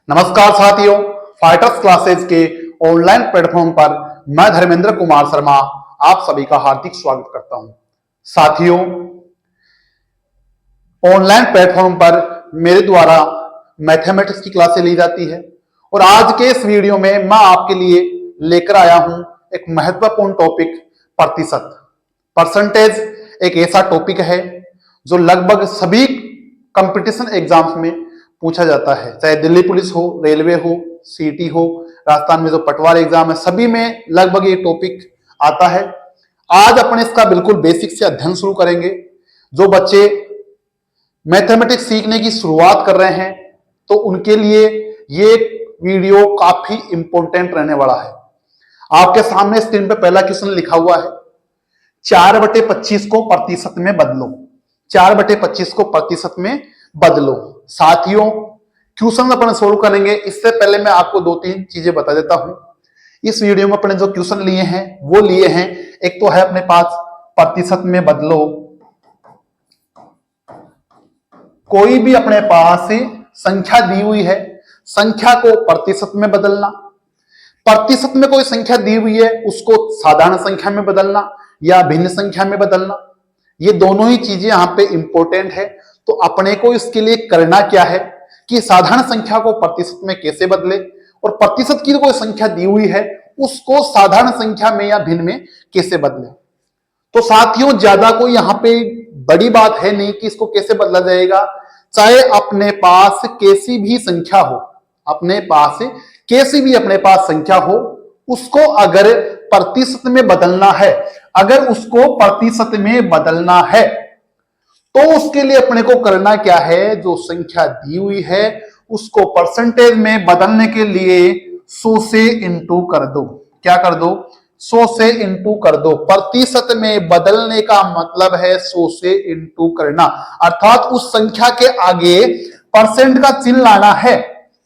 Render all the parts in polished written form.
नमस्कार साथियों, fighters classes के ऑनलाइन प्लेटफॉर्म पर मैं धर्मेंद्र कुमार शर्मा आप सभी का हार्दिक स्वागत करता हूं। साथियों, ऑनलाइन प्लेटफॉर्म पर मेरे द्वारा मैथमेटिक्स की क्लासें ली जाती है और आज के इस वीडियो में मैं आपके लिए लेकर आया हूं एक महत्वपूर्ण टॉपिक प्रतिशत। परसेंटेज एक ऐसा टॉपिक है जो लगभग सभी कंपटीशन एग्जाम्स में पूछा जाता है, चाहे दिल्ली पुलिस हो, रेलवे हो, सीटी हो, राजस्थान में जो पटवार एग्जाम है, सभी में लगभग ये टॉपिक आता है। आज अपन इसका बिल्कुल बेसिक से अध्ययन शुरू करेंगे। जो बच्चे मैथमेटिक्स सीखने की शुरुआत कर रहे हैं तो उनके लिए ये वीडियो काफी इंपॉर्टेंट रहने वाला है। आपके सामने स्क्रीन पे पहला क्वेश्चन लिखा हुआ है, 4/25 को प्रतिशत में बदलो। 4/25 को प्रतिशत में बदलो। साथियों, क्वेश्चन अपन सोल्व करेंगे, इससे पहले मैं आपको 2-3 चीजें बता देता हूं। इस वीडियो में अपने जो क्वेश्चन लिए हैं वो लिए हैं, एक तो है अपने पास प्रतिशत में बदलो। कोई भी अपने पास संख्या दी हुई है, संख्या को प्रतिशत में बदलना। प्रतिशत में कोई संख्या दी हुई है उसको साधारण संख्या में बदलना या भिन्न संख्या में बदलना, ये दोनों ही चीजें यहां पे इंपॉर्टेंट है। तो अपने को इसके लिए करना क्या है कि साधारण संख्या को प्रतिशत में कैसे बदले और प्रतिशत की कोई संख्या दी हुई है उसको साधारण संख्या में या भिन्न में कैसे बदले। तो साथियों, ज्यादा कोई यहां पे बड़ी बात है नहीं कि इसको कैसे बदला जाएगा। चाहे अपने पास कैसी भी संख्या हो, अपने पास कैसी भी अपने पास संख्या हो, उसको अगर प्रतिशत में बदलना है, अगर उसको प्रतिशत में बदलना है तो उसके लिए अपने को करना क्या है, जो संख्या दी हुई है उसको परसेंटेज में बदलने के लिए 100 से इंटू कर दो। क्या कर दो? 100 से इंटू कर दो। प्रतिशत में बदलने का मतलब है 100 से इंटू करना, अर्थात उस संख्या के आगे परसेंट का चिन्ह लाना है,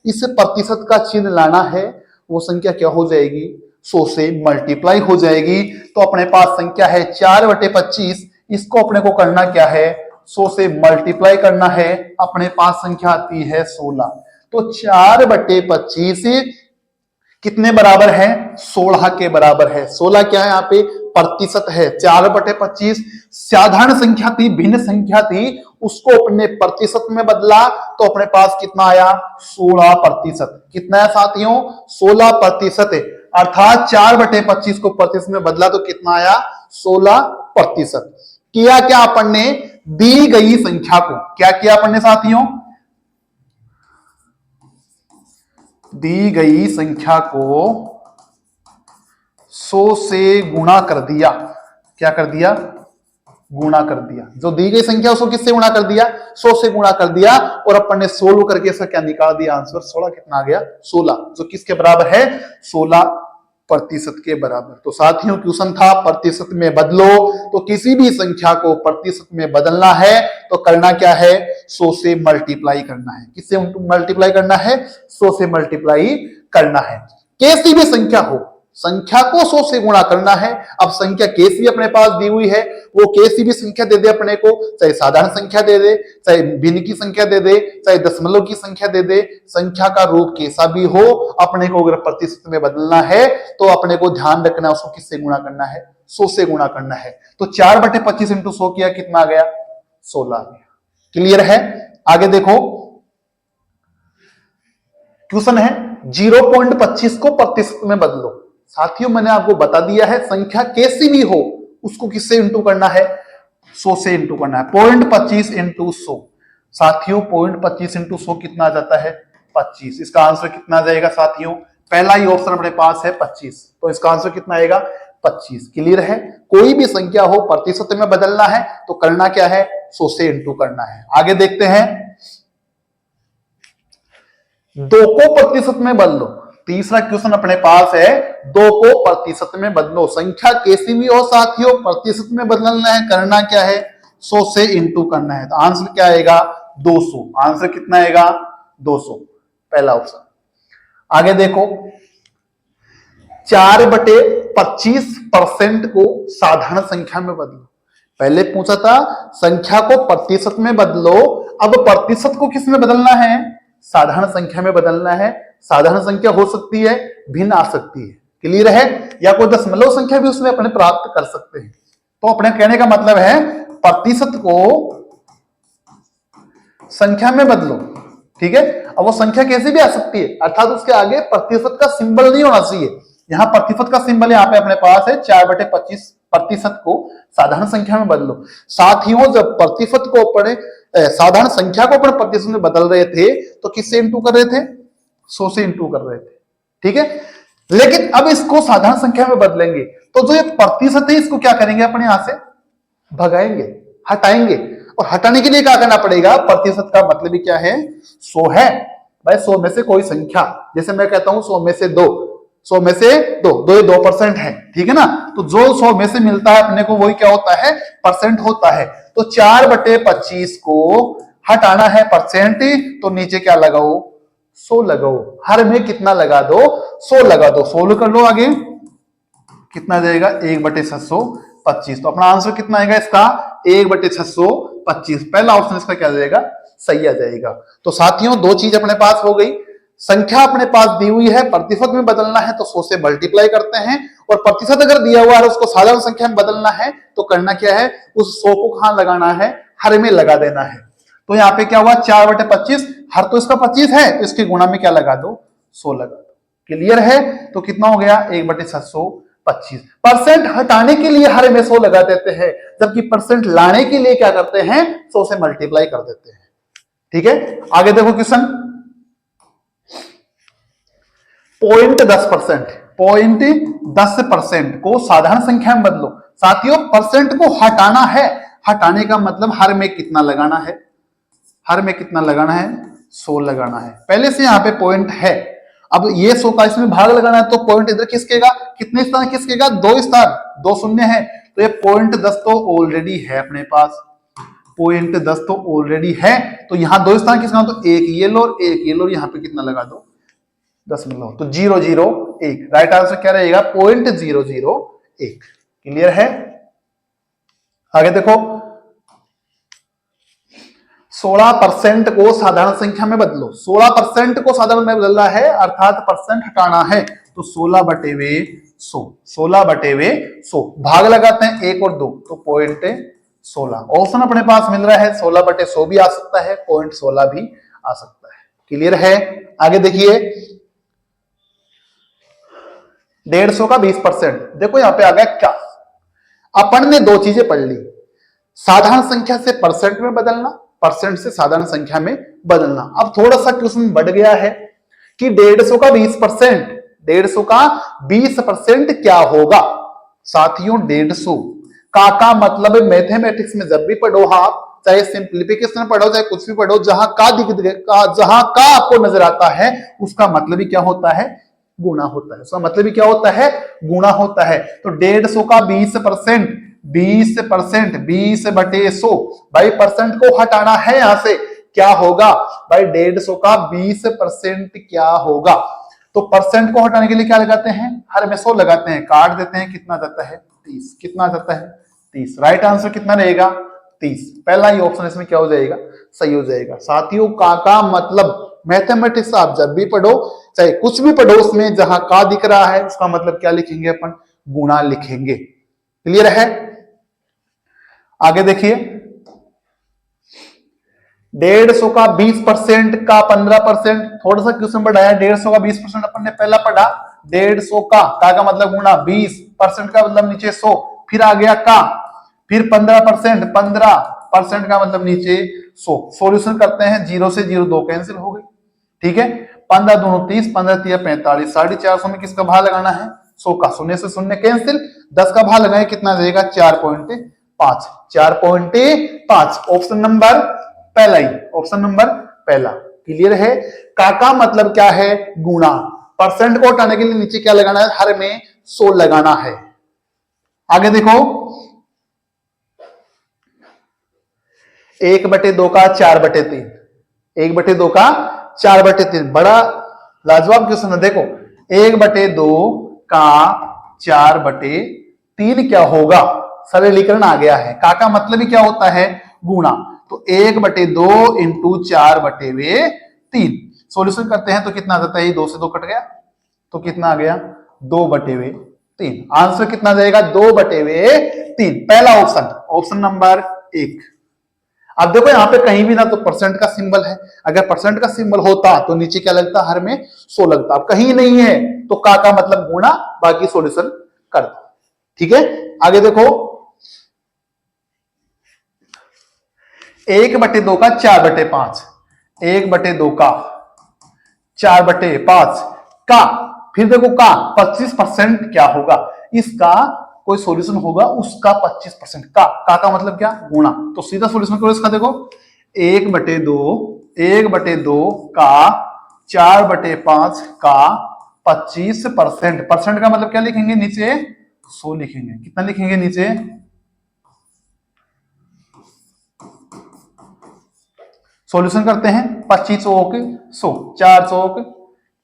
इस प्रतिशत का चिन्ह लाना है। वो संख्या क्या हो जाएगी? 100 से मल्टीप्लाई हो जाएगी। तो अपने पास संख्या है 4/25, इसको अपने को करना क्या है? 100 से मल्टीप्लाई करना है। अपने पास संख्या आती है 16। तो 4/25 कितने बराबर है? 16 के बराबर है। 16 क्या है यहाँ पे? प्रतिशत है। 4/25 साधारण संख्या थी, भिन्न संख्या थी, उसको अपने प्रतिशत में बदला तो अपने पास कितना आया? 16%। कितना है साथियों? 16%। अर्थात 4/25 को प्रतिशत में बदला तो कितना आया? 16%। किया क्या अपन ने? दी गई संख्या को क्या किया अपन ने साथियों? दी गई संख्या को 100 से गुणा कर दिया। क्या कर दिया? गुणा कर दिया। जो दी गई संख्या उसको किससे गुणा कर दिया? 100 से गुणा कर दिया और अपन ने सोल्व करके इसका क्या निकाल दिया? आंसर 16 कितना आ गया? 16, जो किसके बराबर है? 16% के बराबर। तो साथियों, क्वेश्चन था प्रतिशत में बदलो। तो किसी भी संख्या को प्रतिशत में बदलना है तो करना क्या है? 100 से मल्टीप्लाई करना है। किससे मल्टीप्लाई करना है? 100 से मल्टीप्लाई करना है। कैसी भी संख्या हो, संख्या को 100 से गुणा करना है। अब संख्या कैसी अपने पास दी हुई है, वो कैसी भी संख्या दे दे अपने को, चाहे साधारण संख्या दे दे, चाहे भिन्न की संख्या दे दे, चाहे दशमलव की संख्या दे दे, संख्या का रूप कैसा भी हो, अपने को अगर प्रतिशत में बदलना है तो अपने को ध्यान रखना है उसको किससे गुणा करना है? 100 से गुणा करना है। तो 4/25 इंटू 100 किया, कितना आ गया? 16 आ गया। क्लियर है? आगे देखो, क्वेश्चन है 0.25 को प्रतिशत में बदलो। साथियों, मैंने आपको बता दिया है संख्या कैसी भी हो उसको किससे इंटू करना है? 100 से इंटू करना है। 0.25 इंटू 100। साथियों, 0.25 इंटू 100 कितना आ जाता है? 25। इसका आंसर कितना आ जाएगा साथियों? पहला ही ऑप्शन अपने पास है 25, तो इसका आंसर कितना आएगा? 25। क्लियर है? कोई भी संख्या हो प्रतिशत में बदलना है तो करना क्या है? 100 से इंटू करना है। आगे देखते हैं, 2 को प्रतिशत में बदलो। तीसरा क्वेश्चन अपने पास है, 2 को प्रतिशत में बदलो। संख्या कैसी भी हो साथियों, प्रतिशत में बदलना है, करना क्या है? 100 से इंटू करना है। तो आंसर क्या आएगा? 200। आंसर कितना आएगा? 200, पहला ऑप्शन। आगे देखो, 4/25% को साधारण संख्या में बदलो। पहले पूछा था संख्या को प्रतिशत में बदलो, अब प्रतिशत को किस में बदलना है? साधारण संख्या में बदलना है। साधारण संख्या हो सकती है, भिन्न आ सकती है, क्लियर है, या कोई दशमलव संख्या भी उसमें अपने प्राप्त कर सकते हैं। तो अपने कहने का मतलब है प्रतिशत को संख्या में बदलो, ठीक है। अब वो संख्या कैसे भी आ सकती है, अर्थात उसके आगे प्रतिशत का सिंबल नहीं होना चाहिए। यहाँ प्रतिशत का सिंबल यहाँ पे अपने पास है 4/25, प्रतिशत को साधारण संख्या में बदलो। साथियों, जब प्रतिशत को अपने साधारण संख्या को अपने प्रतिशत में बदल रहे थे तो किससे इंटू कर रहे थे, 100 से इंटू कर रहे थे, ठीक है। लेकिन अब इसको साधारण संख्या में बदलेंगे तो जो ये प्रतिशत है इसको क्या करेंगे, अपने यहां से भगाएंगे, हटाएंगे। और हटाने के लिए क्या करना पड़ेगा, प्रतिशत का मतलब ही क्या है, 100 है भाई। 100 में से कोई संख्या, जैसे मैं कहता हूं 100 में से 2, 100 में से 2 ये 2% है, ठीक है ना। तो जो 100 में से मिलता है अपने को वही क्या होता है, परसेंट होता है। तो 4/25 को हटाना है परसेंट, तो नीचे क्या लगाओ, 100 लगाओ। हर में कितना लगा दो, 100 लगा दो। 100 कर लो, आगे कितना जाएगा, 1/625। तो अपना आंसर कितना आएगा इसका, 1/625। पहला ऑप्शन इसका क्या जाएगा, सही आ जाएगा। तो साथियों, दो चीज अपने पास हो गई। संख्या अपने पास दी हुई है, प्रतिशत में बदलना है तो 100 से मल्टीप्लाई करते हैं, और प्रतिशत अगर दिया हुआ है उसको साधारण संख्या में बदलना है तो करना क्या है, उस 100 को कहां लगाना है, हर में लगा देना है। तो यहाँ पे क्या हुआ, 4/25, हर तो इसका 25 है तो इसके गुणा में क्या लगा दो, 100 लगा दो। क्लियर है, तो कितना हो गया, 1/625। परसेंट हटाने के लिए हर में 100 लगा देते हैं, जबकि परसेंट लाने के लिए क्या करते हैं, 100 से मल्टीप्लाई कर देते हैं, ठीक है। आगे देखो क्वेश्चन, 0.10%, 0.10% को साधारण संख्या में बदलो। साथियों, परसेंट को हटाना है, हटाने का मतलब हर में कितना लगाना है, हर में कितना लगाना है, 100 लगाना है। पहले से यहां पे पॉइंट है, अब ये 100 का इसमें भाग लगाना है तो पॉइंट इधर किसकेगा, कितने स्थान किसकेगा, 2 स्थान, 2 शून्य है। तो ये 0.10 तो ऑलरेडी है अपने पास, 0.10 तो ऑलरेडी है। तो यहां 2 स्थान किसका, तो एक ये लो और एक ये लो, यहां पे कितना लगा दो, 10 तो 001। राइट आंसर क्या रहेगा, 0.001। क्लियर है। आगे देखो, 16% को साधारण संख्या में बदलो। 16% को साधारण में बदलना है, अर्थात परसेंट हटाना है, तो 16/100, 16/100 भाग लगाते हैं 1 और 2, तो 0.16। ऑप्शन अपने पास मिल रहा है, 16/100 भी आ सकता है, 0.16 भी आ सकता है। क्लियर है। आगे देखिए, 150 का 20%। देखो यहां पे आ गया क्या, अपन ने दो चीजें पढ़ ली, साधारण संख्या से परसेंट में बदलना, परसेंट से साधारण संख्या में बदलना। अब थोड़ा सा क्वेश्चन बढ़ गया है कि 150 का 20%, 150 का 20% क्या होगा। साथियों, 150 का मतलब मैथमेटिक्स में जब भी पढ़ो आप, चाहे सिंप्लीफिकेशन पढ़ो चाहे कुछ भी पढ़ो, जहां का आपको नजर आता है उसका मतलब ही क्या होता है, गुणा होता है। उसका मतलब ही क्या होता है, गुणा होता है। तो 150 का 20%, 20%, 20/100 भाई, परसेंट को हटाना है यहां से, क्या होगा भाई, 150 का 20% क्या होगा। तो परसेंट को हटाने के लिए क्या लगाते हैं, हर में 100 लगाते हैं, काट देते हैं, कितना जाता है, 30। कितना जाता है, 30। राइट आंसर कितना रहेगा, 30। पहला ही ऑप्शन इसमें क्या हो जाएगा, सही हो जाएगा। साथियों, का मतलब मैथमेटिक्स आप जब भी पढ़ो, चाहे कुछ भी पढ़ो, उसमें जहां का दिख रहा है उसका मतलब क्या लिखेंगे, अपन गुणा लिखेंगे। क्लियर है। आगे देखिए, 150 का 20% का 15%, थोड़ा सा क्वेश्चन बढ़ाया। 150 का 20% अपन ने पहला पढ़ा, 150 का मतलब गुणा, 20% का मतलब नीचे 100, फिर आ गया का, फिर 15%, 15% का मतलब नीचे 100। सॉल्यूशन करते हैं, 0 से 0 2 कैंसिल हो गई, ठीक है। 15 दूनी 30, 15 3 45, 450 में किसका भाग लगाना है, 100 का। 0 से 0 कैंसिल, 10 का भाग लगाए, कितना जाएगा, 4.5, 4.5। ऑप्शन नंबर पहला ही, ऑप्शन नंबर पहला। क्लियर है। का मतलब क्या है, गुणा। परसेंट को हटाने के लिए नीचे क्या लगाना है, हर में 100 लगाना है। आगे देखो, 1/2 का 4/3, 1/2 का 4/3, बड़ा लाजवाब क्वेश्चन है। देखो, 1/2 का 4/3 क्या होगा, सरलीकरण आ गया है। का मतलब ही क्या होता है, गुणा। तो 1/2 इंटू 4/3। सॉल्यूशन करते हैं तो कितना आ जाता है, 2 से 2 कट गया तो कितना आ गया 2/3। आंसर कितना आ जाएगा 2/3। पहला ऑप्शन, ऑप्शन नंबर 1। अब देखो यहां पे कहीं भी ना तो परसेंट का सिंबल है, अगर परसेंट का सिंबल होता तो नीचे क्या लगता, हर में 100 लगता। अब कहीं नहीं है तो का मतलब गुणा, बाकी सॉल्यूशन कर दो। ठीक है, आगे देखो 1/2 का 4/5, 1/2 का 4/5 का, फिर देखो का 25% क्या होगा, इसका कोई सॉल्यूशन होगा उसका 25% का मतलब क्या, गुणा। तो सीधा सॉल्यूशन करो इसका, देखो 1/2 का 4/5 का 25%। परसेंट का मतलब क्या लिखेंगे, नीचे 100 लिखेंगे। कितना लिखेंगे नीचे, सॉल्यूशन करते हैं 25 चौक 100, 4 चौक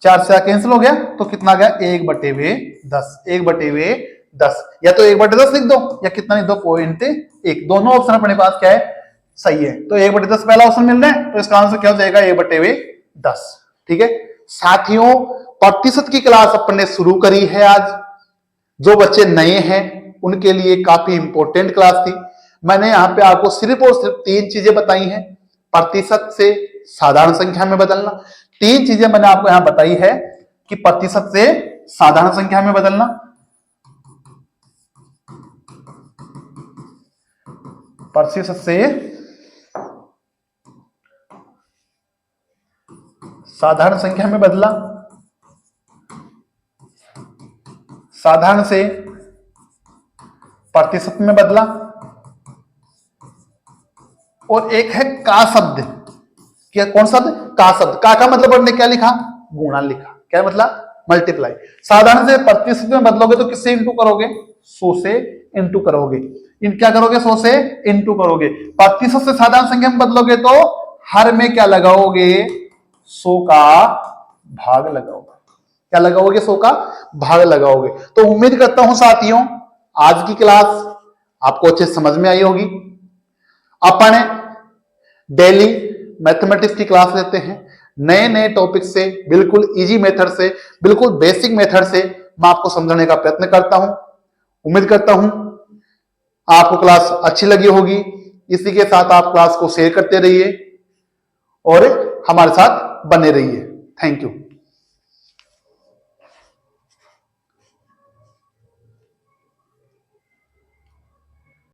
4 से कैंसिल हो गया तो कितना आ गया 1/10, 1/10, या तो 1/10 लिख दो या कितना लिख दो 0.1। दोनों ऑप्शन अपने पास क्या है, सही है। तो 1/10 पहला ऑप्शन मिल रहा है तो इसका आंसर क्या हो जाएगा 1/10। ठीक है साथियों, प्रतिशत की क्लास अपने शुरू करी है आज। जो बच्चे नए हैं उनके लिए काफी इंपॉर्टेंट क्लास थी। मैंने यहाँ पे आपको सिर्फ और सिर्फ 3 चीजें बताई हैं, प्रतिशत से साधारण संख्या में बदलना। 3 चीजें मैंने आपको यहां बताई है कि प्रतिशत से साधारण संख्या में बदलना, प्रतिशत से साधारण संख्या में बदला, साधारण से प्रतिशत में बदला, और एक है का शब्द। क्या, कौन शब्द, का शब्द। का मतलब हमने क्या लिखा, गुणा लिखा। क्या मतलब, मल्टीप्लाई। साधारण से प्रतिशत में बदलोगे तो किससे इंटू करोगे, 100 से इंटू करोगे। क्या करोगे, 100 से इंटू करोगे। प्रतिशत से साधारण संख्या में बदलोगे तो हर में क्या लगाओगे, 100 का भाग लगाओगे। क्या लगाओगे, 100 का भाग लगाओगे। तो उम्मीद करता हूं साथियों आज की क्लास आपको अच्छे समझ में आई होगी। अपन डेली मैथमेटिक्स की क्लास लेते हैं, नए नए टॉपिक से, बिल्कुल इजी मेथड से, बिल्कुल बेसिक मेथड से मैं आपको समझाने का प्रयत्न करता हूं। उम्मीद करता हूं आपको क्लास अच्छी लगी होगी। इसी के साथ आप क्लास को शेयर करते रहिए और हमारे साथ बने रहिए। Thank you.